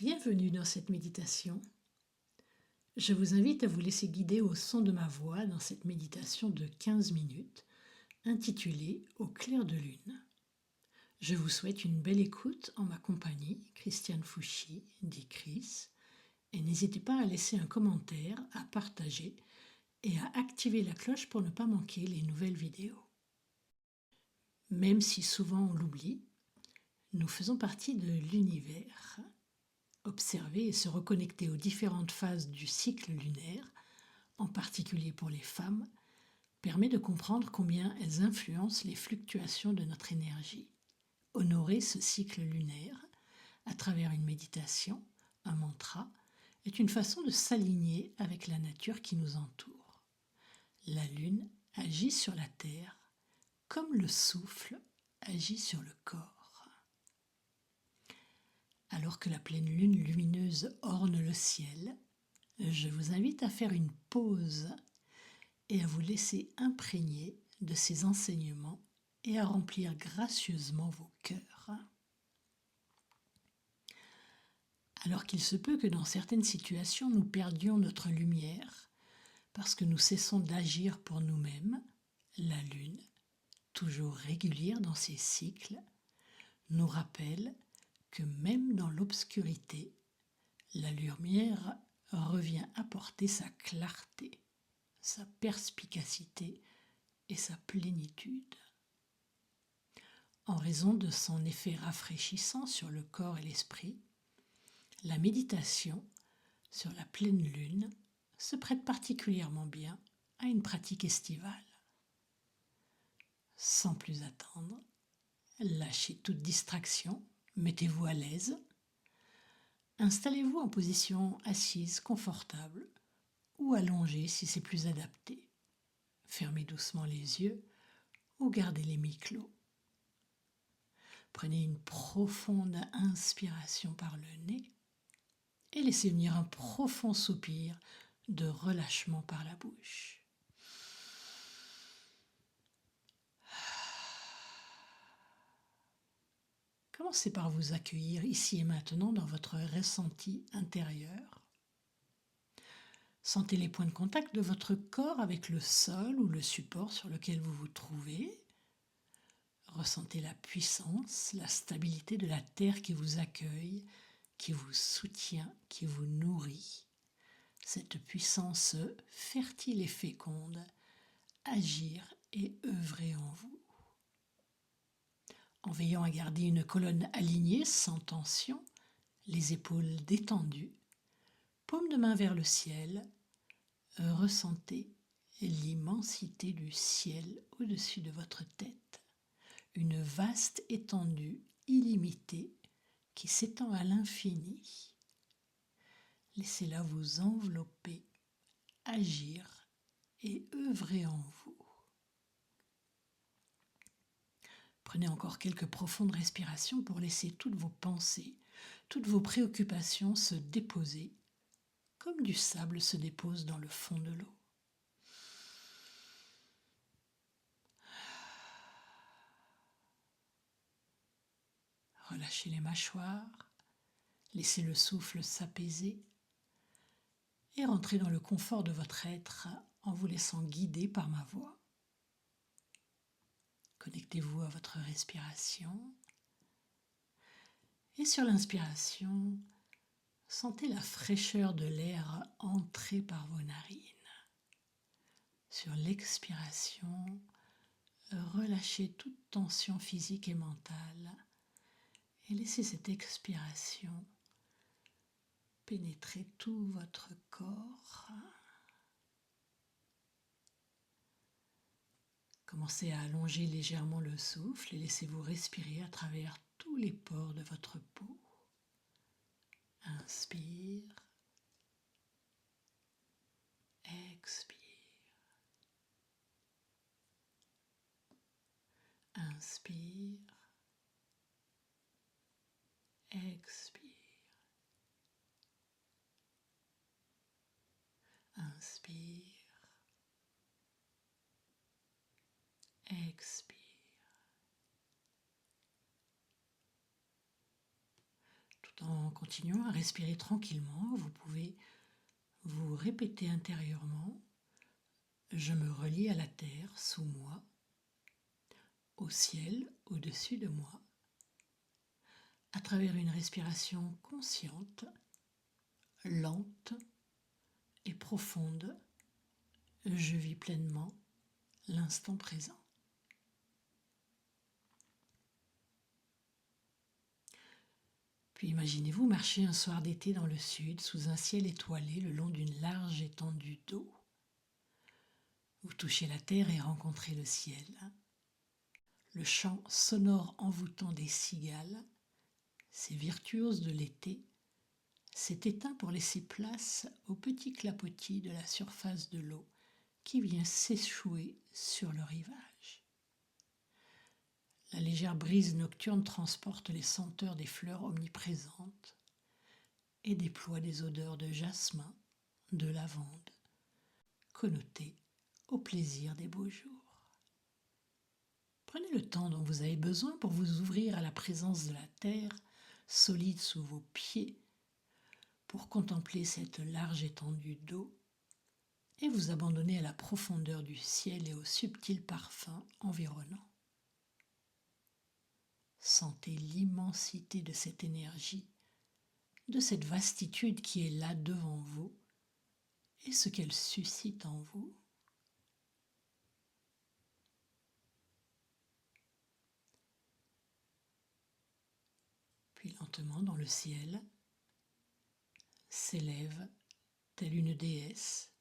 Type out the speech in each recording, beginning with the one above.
Bienvenue dans cette méditation. Je vous invite à vous laisser guider au son de ma voix dans cette méditation de 15 minutes intitulée Au clair de lune. Je vous souhaite une belle écoute en ma compagnie, Christiane Fouchy, dit Chris, et n'hésitez pas à laisser un commentaire, à partager et à activer la cloche pour ne pas manquer les nouvelles vidéos. Même si souvent on l'oublie, nous faisons partie de l'univers. Observer et se reconnecter aux différentes phases du cycle lunaire, en particulier pour les femmes, permet de comprendre combien elles influencent les fluctuations de notre énergie. Honorer ce cycle lunaire, à travers une méditation, un mantra, est une façon de s'aligner avec la nature qui nous entoure. La lune agit sur la terre comme le souffle agit sur le corps. Alors que la pleine lune lumineuse orne le ciel, je vous invite à faire une pause et à vous laisser imprégner de ces enseignements et à remplir gracieusement vos cœurs. Alors qu'il se peut que dans certaines situations nous perdions notre lumière parce que nous cessons d'agir pour nous-mêmes, la lune, toujours régulière dans ses cycles, nous rappelle que même dans l'obscurité, la lumière revient apporter sa clarté, sa perspicacité et sa plénitude. En raison de son effet rafraîchissant sur le corps et l'esprit, la méditation sur la pleine lune se prête particulièrement bien à une pratique estivale. Sans plus attendre, lâchez toute distraction, mettez-vous à l'aise. Installez-vous en position assise confortable ou allongée si c'est plus adapté. Fermez doucement les yeux ou gardez-les mi-clos. Prenez une profonde inspiration par le nez et laissez venir un profond soupir de relâchement par la bouche. Commencez par vous accueillir ici et maintenant dans votre ressenti intérieur. Sentez les points de contact de votre corps avec le sol ou le support sur lequel vous vous trouvez. Ressentez la puissance, la stabilité de la terre qui vous accueille, qui vous soutient, qui vous nourrit. Cette puissance fertile et féconde, agir et œuvrer en vous. En veillant à garder une colonne alignée, sans tension, les épaules détendues, paume de main vers le ciel, ressentez l'immensité du ciel au-dessus de votre tête, une vaste étendue illimitée qui s'étend à l'infini. Laissez-la vous envelopper, agir et œuvrer en vous. Prenez encore quelques profondes respirations pour laisser toutes vos pensées, toutes vos préoccupations se déposer, comme du sable se dépose dans le fond de l'eau. Relâchez les mâchoires, laissez le souffle s'apaiser et rentrez dans le confort de votre être en vous laissant guider par ma voix. Connectez-vous à votre respiration et sur l'inspiration, sentez la fraîcheur de l'air entrer par vos narines. Sur l'expiration, relâchez toute tension physique et mentale et laissez cette expiration pénétrer tout votre corps. Commencez à allonger légèrement le souffle et laissez-vous respirer à travers tous les pores de votre peau. Inspire, expire. Inspire, expire. Inspire, expire. Tout En continuant à respirer tranquillement, vous pouvez vous répéter intérieurement « Je me relie à la terre sous moi, au ciel au-dessus de moi ». À travers une respiration consciente, lente et profonde, je vis pleinement l'instant présent. Puis imaginez-vous marcher un soir d'été dans le sud sous un ciel étoilé le long d'une large étendue d'eau. Vous touchez la terre et rencontrez le ciel. Le chant sonore envoûtant des cigales, ces virtuoses de l'été, s'est éteint pour laisser place au petit clapotis de la surface de l'eau qui vient s'échouer sur le rivage. La légère brise nocturne transporte les senteurs des fleurs omniprésentes et déploie des odeurs de jasmin, de lavande, connotées au plaisir des beaux jours. Prenez le temps dont vous avez besoin pour vous ouvrir à la présence de la terre, solide sous vos pieds, pour contempler cette large étendue d'eau et vous abandonner à la profondeur du ciel et au subtil parfum environnant. Sentez l'immensité de cette énergie, de cette vastitude qui est là devant vous et ce qu'elle suscite en vous. Puis lentement dans le ciel s'élève, telle une déesse,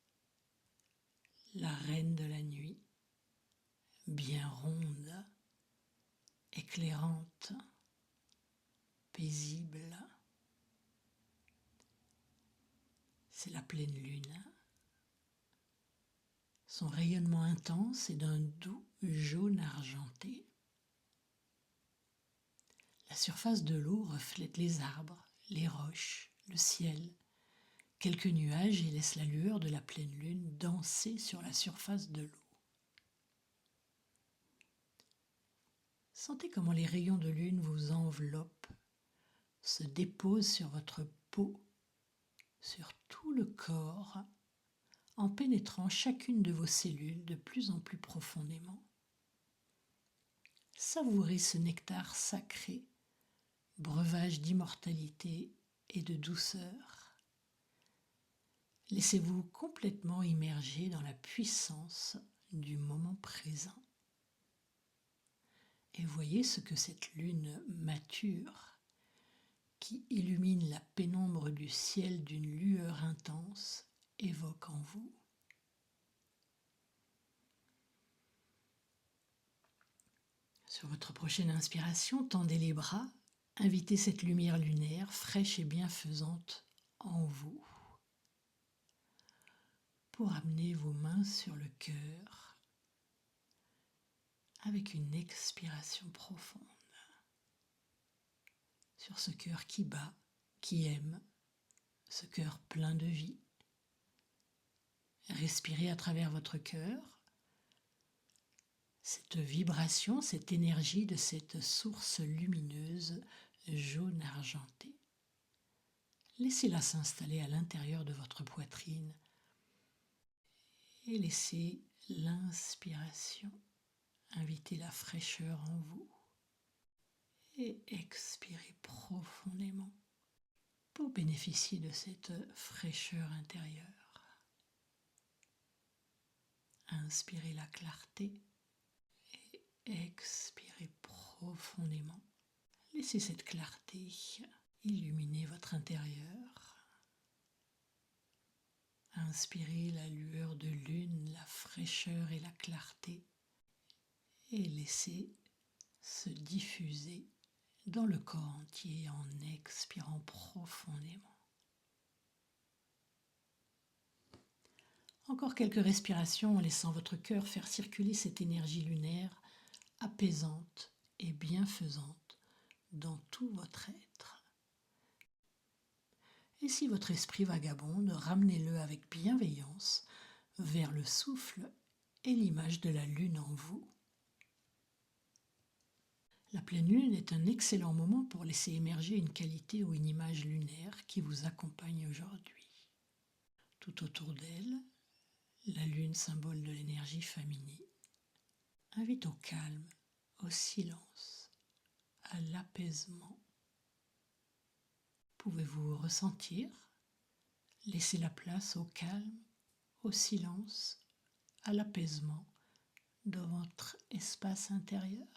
la reine de la nuit, bien ronde, éclairante, paisible. C'est la pleine lune. Son rayonnement intense est d'un doux jaune argenté. La surface de l'eau reflète les arbres, les roches, le ciel, quelques nuages et laisse la lueur de la pleine lune danser sur la surface de l'eau. Sentez comment les rayons de lune vous enveloppent, se déposent sur votre peau, sur tout le corps, en pénétrant chacune de vos cellules de plus en plus profondément. Savourez ce nectar sacré, breuvage d'immortalité et de douceur. Laissez-vous complètement immerger dans la puissance du moment présent. Et voyez ce que cette lune mature, qui illumine la pénombre du ciel d'une lueur intense, évoque en vous. Sur votre prochaine inspiration, tendez les bras, invitez cette lumière lunaire fraîche et bienfaisante en vous. Pour amener vos mains sur le cœur avec une expiration profonde. Sur ce cœur qui bat, qui aime, ce cœur plein de vie. Respirez à travers votre cœur cette vibration, cette énergie de cette source lumineuse jaune argentée. Laissez-la s'installer à l'intérieur de votre poitrine et laissez l'inspiration inviter la fraîcheur en vous et expirez profondément pour bénéficier de cette fraîcheur intérieure. Inspirez la clarté et expirez profondément. Laissez cette clarté illuminer votre intérieur. Inspirez la lueur de lune, la fraîcheur et la clarté et laissez se diffuser dans le corps entier en expirant profondément. Encore quelques respirations en laissant votre cœur faire circuler cette énergie lunaire apaisante et bienfaisante dans tout votre être. Et si votre esprit vagabonde, ramenez-le avec bienveillance vers le souffle et l'image de la lune en vous. La pleine lune est un excellent moment pour laisser émerger une qualité ou une image lunaire qui vous accompagne aujourd'hui. Tout autour d'elle, la lune, symbole de l'énergie féminine, invite au calme, au silence, à l'apaisement. Pouvez-vous ressentir, laisser la place au calme, au silence, à l'apaisement dans votre espace intérieur?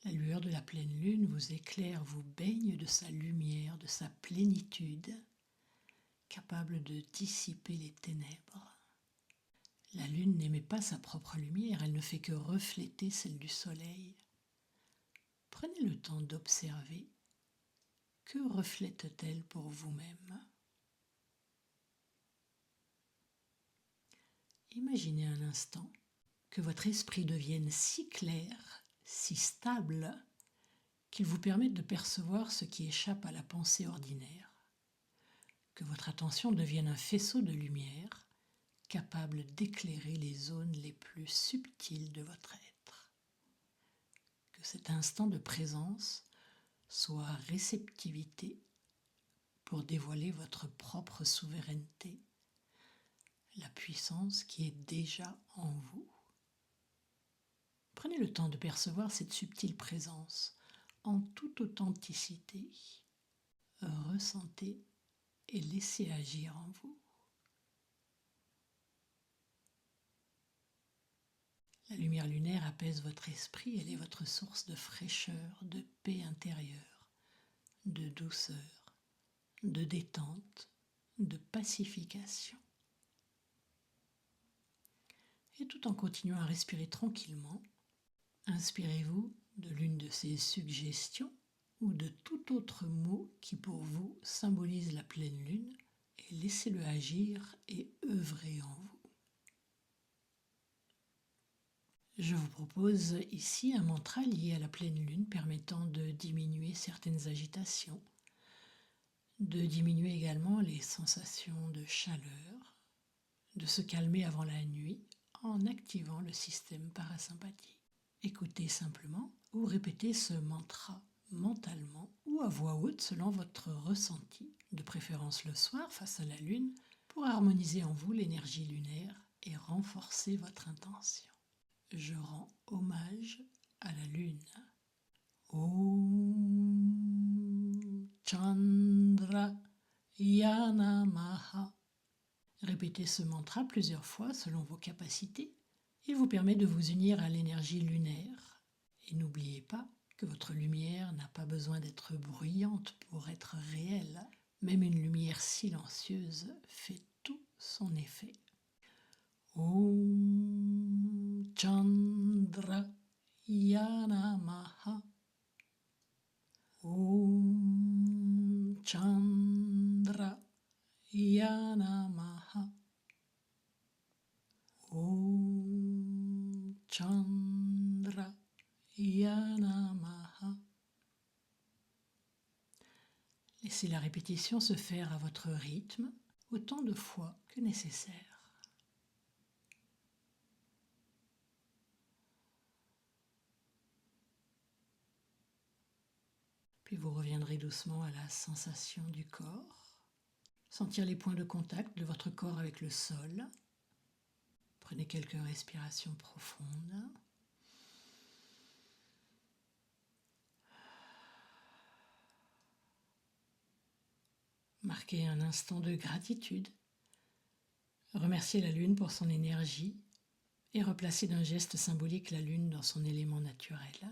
La lueur de la pleine lune vous éclaire, vous baigne de sa lumière, de sa plénitude, capable de dissiper les ténèbres. La lune n'émet pas sa propre lumière, elle ne fait que refléter celle du soleil. Prenez le temps d'observer. Que reflète-t-elle pour vous-même? Imaginez un instant que votre esprit devienne si clair, si stable, qu'il vous permette de percevoir ce qui échappe à la pensée ordinaire. Que votre attention devienne un faisceau de lumière, capable d'éclairer les zones les plus subtiles de votre être. Que cet instant de présence soit réceptivité pour dévoiler votre propre souveraineté, la puissance qui est déjà en vous. Prenez le temps de percevoir cette subtile présence en toute authenticité. Ressentez et laissez agir en vous. La lumière lunaire apaise votre esprit, elle est votre source de fraîcheur, de paix intérieure, de douceur, de détente, de pacification. Et tout en continuant à respirer tranquillement, inspirez-vous de l'une de ces suggestions ou de tout autre mot qui pour vous symbolise la pleine lune et laissez-le agir et œuvrer en vous. Je vous propose ici un mantra lié à la pleine lune permettant de diminuer certaines agitations, de diminuer également les sensations de chaleur, de se calmer avant la nuit en activant le système parasympathique. Écoutez simplement ou répétez ce mantra mentalement ou à voix haute selon votre ressenti, de préférence le soir face à la lune, pour harmoniser en vous l'énergie lunaire et renforcer votre intention. Je rends hommage à la lune. Om Chandra Yanamaha. Répétez ce mantra plusieurs fois selon vos capacités. Il vous permet de vous unir à l'énergie lunaire. Et n'oubliez pas que votre lumière n'a pas besoin d'être bruyante pour être réelle. Même une lumière silencieuse fait tout son effet. Om Chandra Yanamaha. Om Chandra Yanamaha. Om Chandra Yanamaha. Laissez la répétition se faire à votre rythme, autant de fois que nécessaire. Puis vous reviendrez doucement à la sensation du corps, sentir les points de contact de votre corps avec le sol. Prenez quelques respirations profondes. Marquez un instant de gratitude. Remerciez la lune pour son énergie et replacez d'un geste symbolique la lune dans son élément naturel.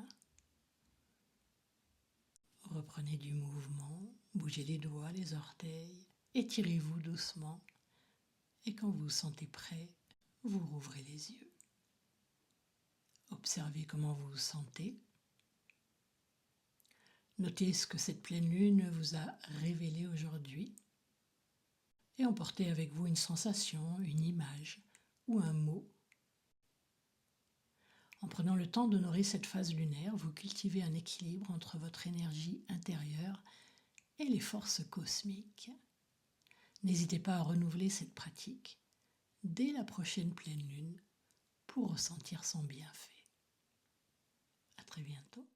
Reprenez du mouvement, bougez les doigts, les orteils, étirez-vous doucement et quand vous vous sentez prêt, vous rouvrez les yeux. Observez comment vous vous sentez. Notez ce que cette pleine lune vous a révélé aujourd'hui et emportez avec vous une sensation, une image ou un mot. En prenant le temps d'honorer cette phase lunaire, vous cultivez un équilibre entre votre énergie intérieure et les forces cosmiques. N'hésitez pas à renouveler cette pratique dès la prochaine pleine lune pour ressentir son bienfait. À très bientôt.